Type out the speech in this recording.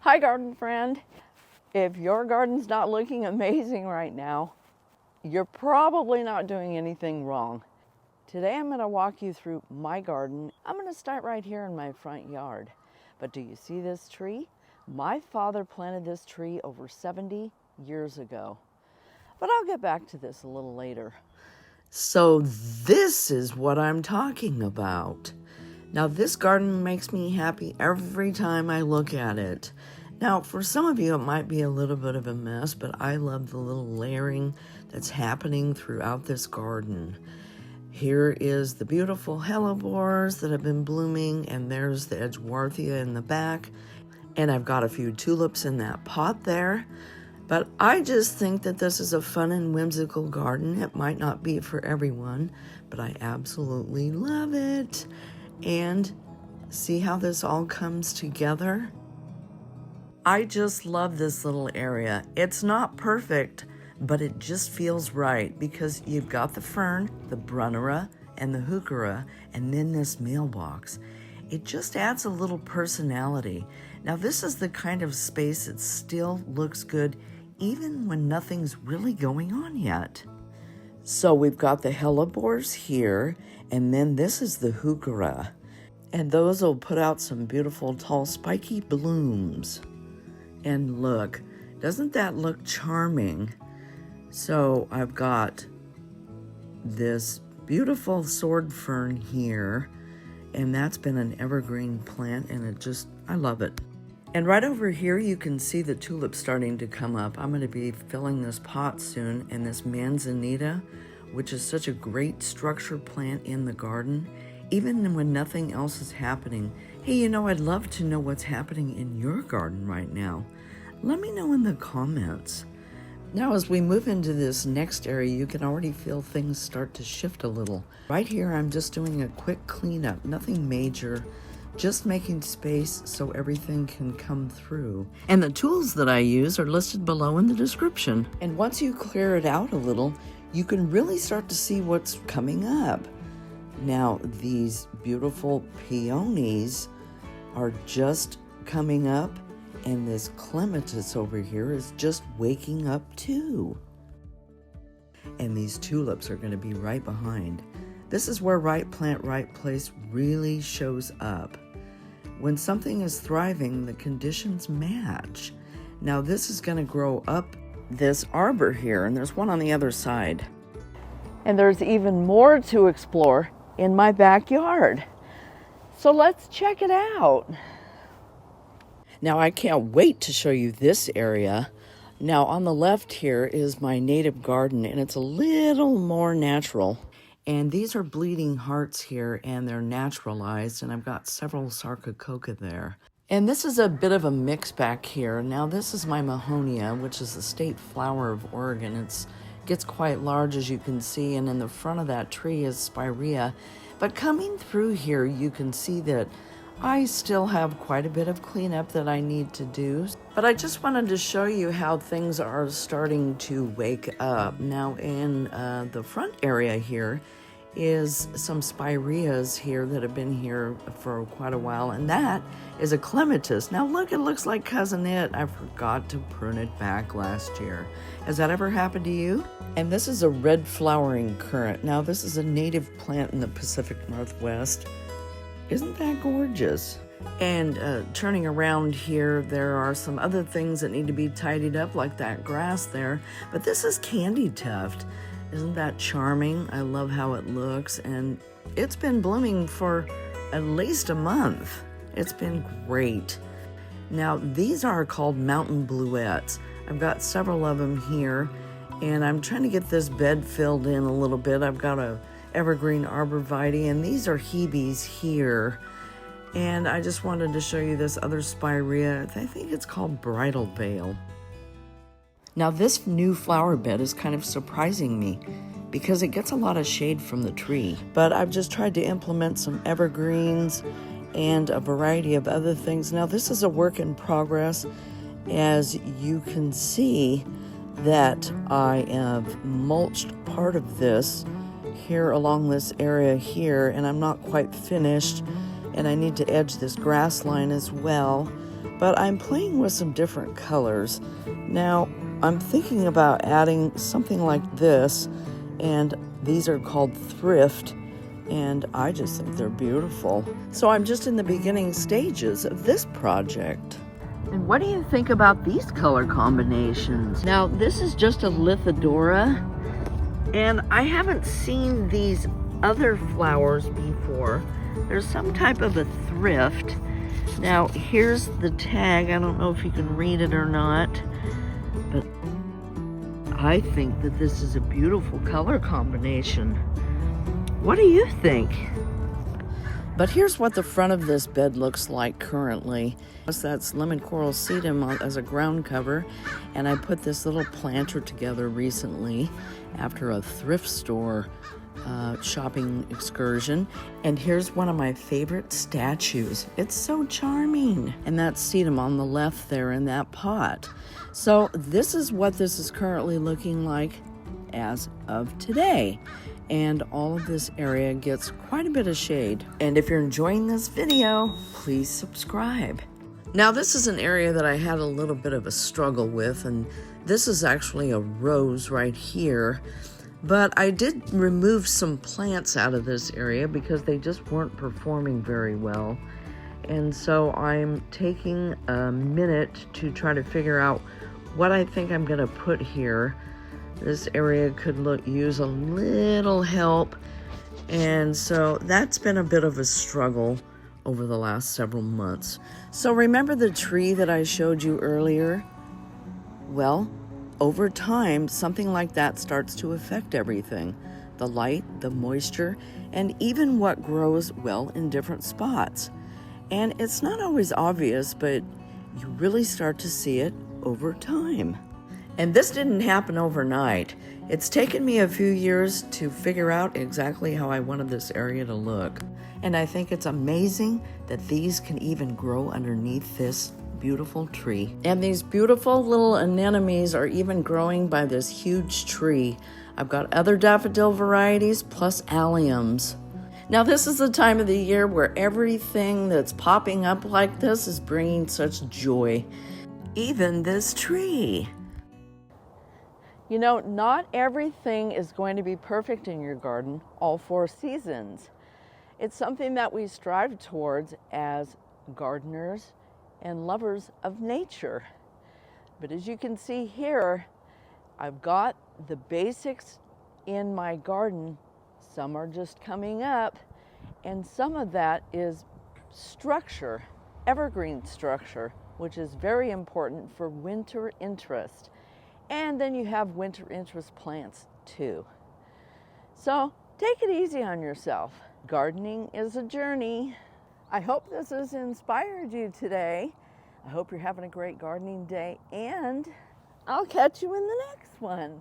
Hi, garden friend. If your garden's not looking amazing right now, you're probably not doing anything wrong. Today I'm going to walk you through my garden. I'm going to start right here in my front yard. But do you see this tree? My father planted this tree over 70 years ago. But I'll get back to this a little later. So this is what I'm talking about. Now this garden makes me happy every time I look at it. Now for some of you it might be a little bit of a mess, but I love the little layering that's happening throughout this garden. Here is the beautiful hellebores that have been blooming, and there's the Edgeworthia in the back. And I've got a few tulips in that pot there. But I just think that this is a fun and whimsical garden. It might not be for everyone, but I absolutely love it. And see how this all comes together? I just love this little area. It's not perfect, but it just feels right because you've got the fern, the brunnera, and the heuchera, and then this mailbox. It just adds a little personality. Now this is the kind of space that still looks good even when nothing's really going on yet. So we've got the hellebores here, and then this is the heuchera. And those will put out some beautiful tall spiky blooms. And look, doesn't that look charming? So I've got this beautiful sword fern here, and that's been an evergreen plant, and I love it. And right over here you can see the tulips starting to come up. I'm going to be filling this pot soon, and this manzanita, which is such a great structure plant in the garden, even when nothing else is happening. Hey, I'd love to know what's happening in your garden right now. Let me know in the comments. Now, as we move into this next area, you can already feel things start to shift a little. Right here, I'm just doing a quick cleanup, nothing major, just making space so everything can come through. And the tools that I use are listed below in the description. And once you clear it out a little, you can really start to see what's coming up. Now, these beautiful peonies are just coming up, and this clematis over here is just waking up too. And these tulips are going to be right behind. This is where right plant, right place really shows up. When something is thriving, the conditions match. Now this is going to grow up this arbor here, and there's one on the other side. And there's even more to explore in my backyard. So let's check it out. Now I can't wait to show you this area. Now on the left here is my native garden, and it's a little more natural. And these are bleeding hearts here, and they're naturalized, and I've got several sarcococca there. And this is a bit of a mix back here. Now this is my mahonia, which is the state flower of Oregon. It gets quite large, as you can see, and in the front of that tree is spirea. But coming through here, you can see that I still have quite a bit of cleanup that I need to do. But I just wanted to show you how things are starting to wake up. Now in the front area here is some spireas here that have been here for quite a while, and that is a clematis. Now look, it looks like Cousin It. I forgot to prune it back last year. Has that ever happened to you? And this is a red flowering currant. Now this is a native plant in the Pacific Northwest. Isn't that gorgeous? And turning around here, there are some other things that need to be tidied up, like that grass there. But this is candy tuft. Isn't that charming? I love how it looks, and it's been blooming for at least a month. It's been great. Now, these are called mountain bluets. I've got several of them here, and I'm trying to get this bed filled in a little bit. I've got a evergreen arborvitae, and these are hebes here. And I just wanted to show you this other spirea. I think it's called bridal veil. Now this new flower bed is kind of surprising me because it gets a lot of shade from the tree. But I've just tried to implement some evergreens and a variety of other things. Now this is a work in progress. As you can see that I have mulched part of this here along this area here, and I'm not quite finished, and I need to edge this grass line as well. but I'm playing with some different colors. Now, I'm thinking about adding something like this, and these are called Thrift, and I just think they're beautiful. So I'm just in the beginning stages of this project. And what do you think about these color combinations? Now, this is just a Lithidora, and I haven't seen these other flowers before. There's some type of a Thrift. Now, here's the tag. I don't know if you can read it or not, but I think that this is a beautiful color combination. What do you think? But here's what the front of this bed looks like currently. That's lemon coral sedum as a ground cover, and I put this little planter together recently after a thrift store shopping excursion. And here's one of my favorite statues. It's so charming. And that's sedum on the left there in that pot. So this is what this is currently looking like as of today. And all of this area gets quite a bit of shade. And if you're enjoying this video, please subscribe. Now this is an area that I had a little bit of a struggle with, and this is actually a rose right here. But I did remove some plants out of this area because they just weren't performing very well. And so I'm taking a minute to try to figure out what I think I'm gonna put here. This area could use a little help. And so that's been a bit of a struggle over the last several months. So remember the tree that I showed you earlier? Well, over time, something like that starts to affect everything. The light, the moisture, and even what grows well in different spots. And it's not always obvious, but you really start to see it over time. And this didn't happen overnight. It's taken me a few years to figure out exactly how I wanted this area to look. And I think it's amazing that these can even grow underneath this beautiful tree. And these beautiful little anemones are even growing by this huge tree. I've got other daffodil varieties plus alliums. Now this is the time of the year where everything that's popping up like this is bringing such joy. Even this tree. You know, not everything is going to be perfect in your garden all 4 seasons. It's something that we strive towards as gardeners and lovers of nature. But as you can see here, I've got the basics in my garden. Some are just coming up, and some of that is structure, evergreen structure, which is very important for winter interest. And then you have winter interest plants too. So take it easy on yourself. Gardening is a journey. I hope this has inspired you today. I hope you're having a great gardening day, and I'll catch you in the next one.